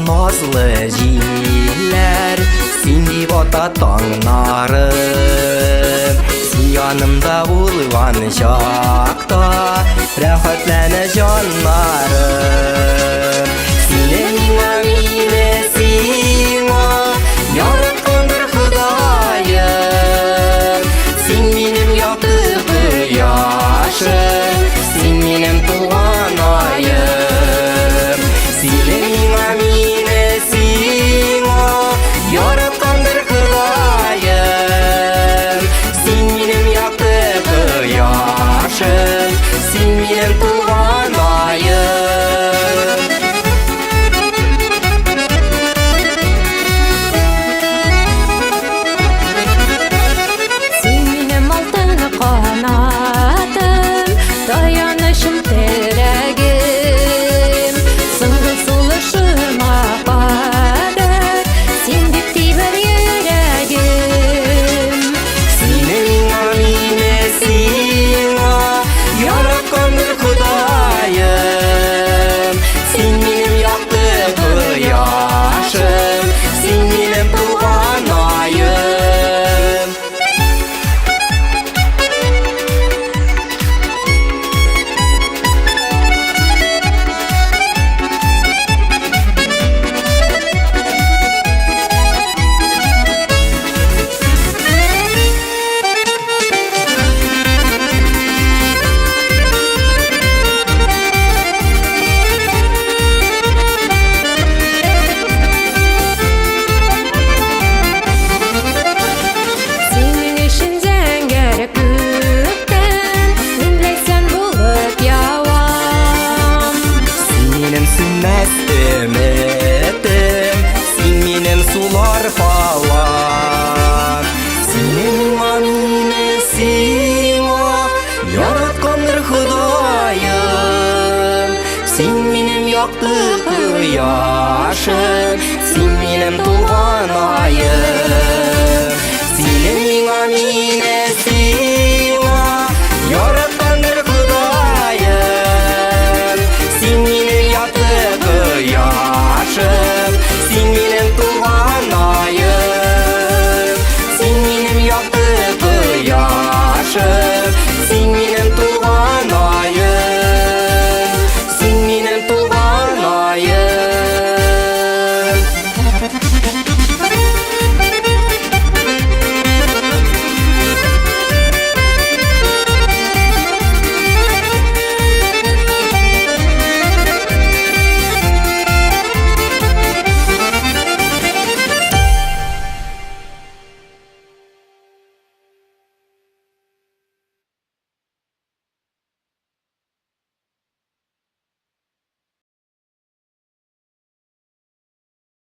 nazlı jiller, sen deyip ota tаңнарым. Sen yanımda bulgan şakta rәхәтләнә җаннарым. Сине миңа мине сиңа яраткандыр Ходаем. Син минем якты кояшым, син минем туган аем. Сине миңа мине сиңа яраткандыр Ходаем. Син минем якты кояшым, син минем туган аем. Син минем алтын канатым, таянычым терәгем. Соңгы сулышыма кадәр син дип тибер йөрәгем. Сине миңа мине сиңа яраткандыр Ходаем. Син минем якты кояшым, син минем туган аем. Синең өчен зәңгәр күктән мин булып явам. Син минем сүнмәс өметем, син минем сулар фалам. Сине миңа мине сиңа яраткандыр Ходаем. Син минем якты кояшым, син минем туган аем. Сине миңа мине